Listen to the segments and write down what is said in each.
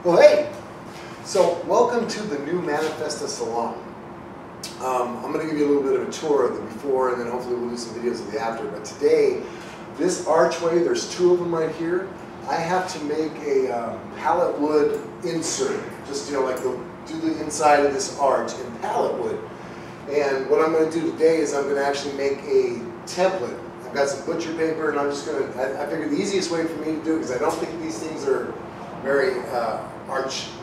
Well, hey! So, welcome to the new Manifesta Salon. I'm going to give you a little bit of a tour of the before, and then hopefully we'll do some videos of the after. But today, this archway, there's two of them right here. I have to make a pallet wood insert, just like do the inside of this arch in pallet wood. And what I'm going to do today is I'm going to actually make a template. I've got some butcher paper, and I'm just going to, I figured the easiest way for me to do it, because I don't think these things are very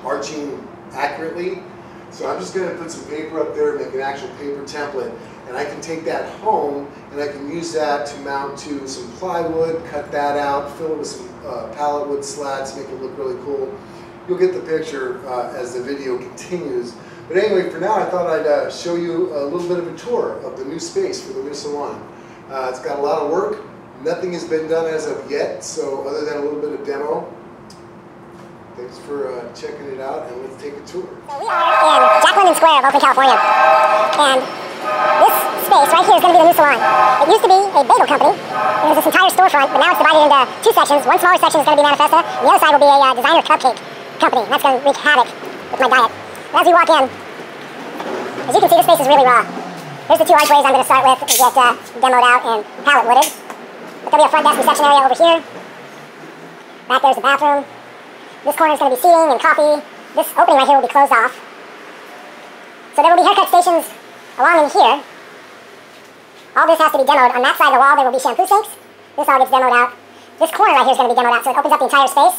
arching accurately. So I'm just going to put some paper up there and make an actual paper template. And I can take that home and I can use that to mount to some plywood, cut that out, fill it with some pallet wood slats, make it look really cool. You'll get the picture as the video continues. But anyway, for now I thought I'd show you a little bit of a tour of the new space for the new salon. It's got a lot of work. Nothing has been done as of yet, so other than a little bit of demo. Thanks for checking it out, and let's take a tour. So we are in Jack London Square of Oakland, California. And this space right here is going to be the new salon. It used to be a bagel company. It was this entire storefront, but now it's divided into two sections. One smaller section is going to be Manifesta, and the other side will be a designer cupcake company. And that's going to wreak havoc with my diet. But as we walk in, as you can see, this space is really raw. Here's the two archways I'm going to start with and get demoed out and pallet wooded. But there'll be a front desk reception area over here. Back there's the bathroom. This corner is going to be seating and coffee. This opening right here will be closed off. So there will be haircut stations along in here. All this has to be demoed. On that side of the wall there will be shampoo sinks. This all gets demoed out. This corner right here is going to be demoed out, so it opens up the entire space.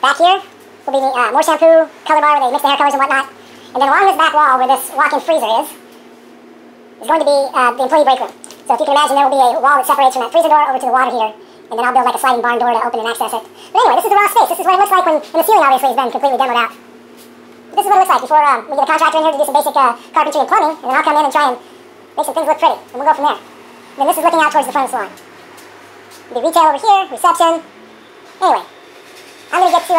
Back here will be more shampoo, color bar where they mix the hair colors and whatnot. And then along this back wall where this walk-in freezer is going to be the employee break room. So if you can imagine, there will be a wall that separates from that freezer door over to the water heater. And then I'll build like a sliding barn door to open and access it. But anyway, this is the raw space. This is what it looks like when the ceiling obviously has been completely demoed out. This is what it looks like before we get a contractor in here to do some basic carpentry and plumbing. And then I'll come in and try and make some things look pretty. And we'll go from there. And then this is looking out towards the front of the salon. There'll be retail over here, reception. Anyway, I'm going to get to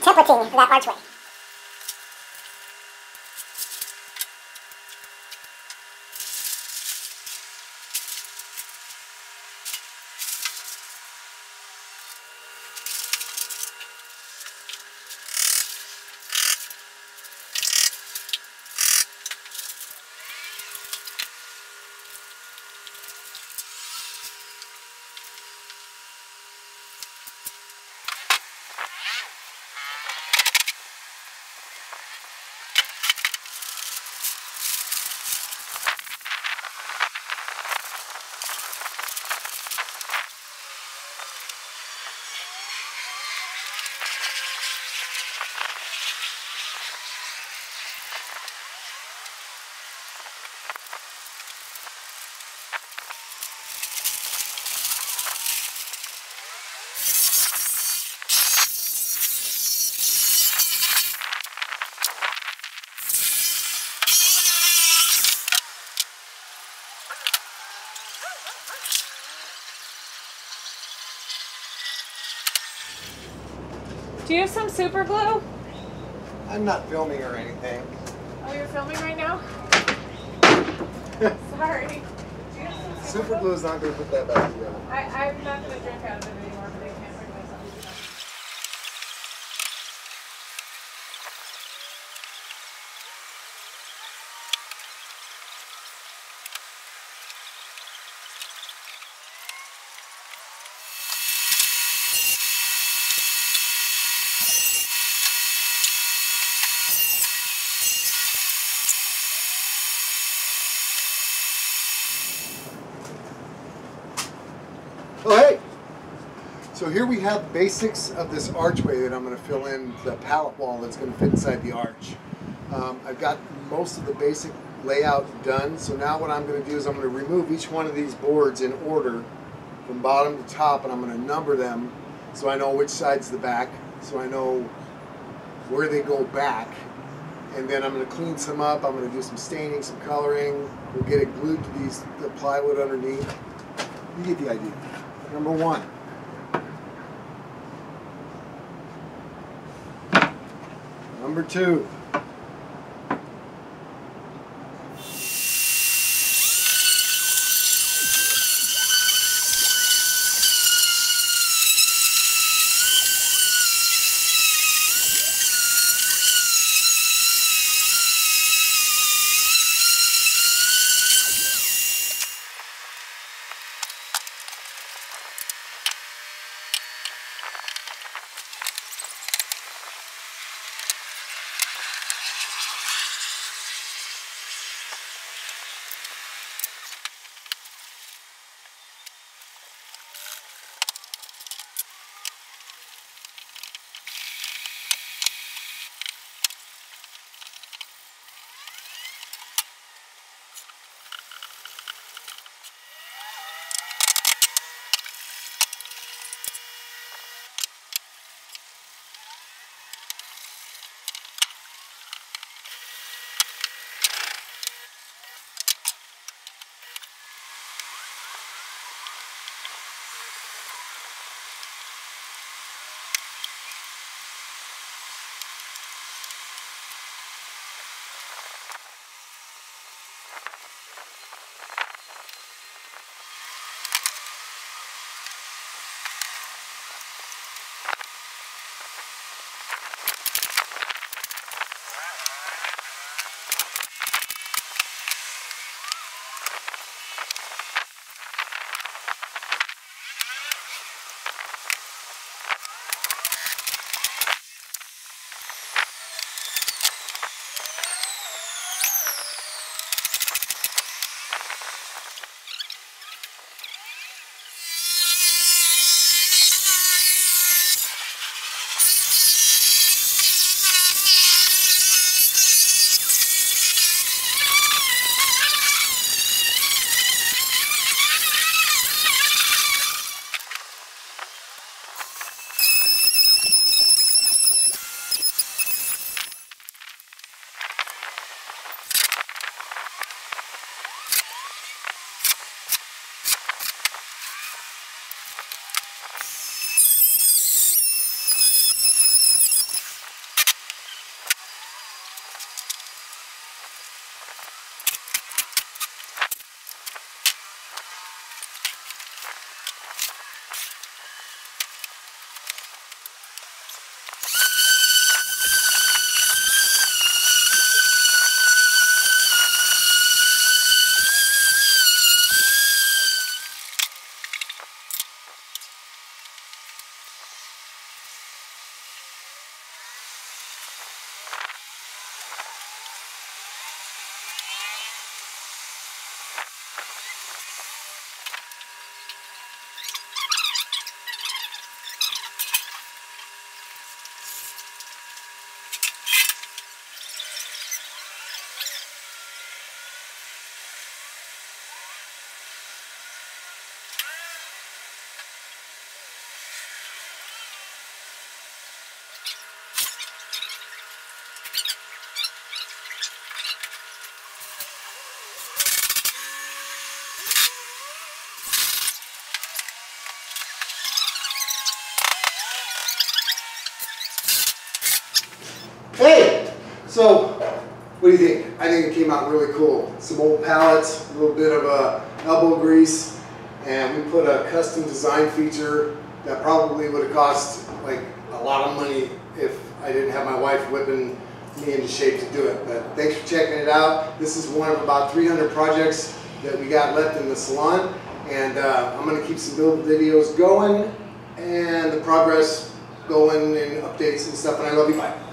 templating that archway. Do you have some super glue? I'm not filming or anything. Oh, you're filming right now? Sorry. Do you have some Super glue is not going to put that back together. I'm not going to drink out of it anymore, but I can't bring myself to do that. Oh, hey! So here we have basics of this archway that I'm going to fill in the pallet wall that's going to fit inside the arch. I've got most of the basic layout done, so now what I'm going to do is I'm going to remove each one of these boards in order from bottom to top, and I'm going to number them so I know which side's the back, so I know where they go back. And then I'm going to clean some up, I'm going to do some staining, some coloring, we'll get it glued to the plywood underneath. You get the idea. Number one. Number two. Hey! So, what do you think? I think it came out really cool. Some old pallets, a little bit of elbow grease, and we put a custom design feature that probably would have cost like a lot of money if I didn't have my wife whipping me into shape to do it. But thanks for checking it out. This is one of about 300 projects that we got left in the salon, and I'm going to keep some build videos going and the progress going and updates and stuff, and I love you. Bye.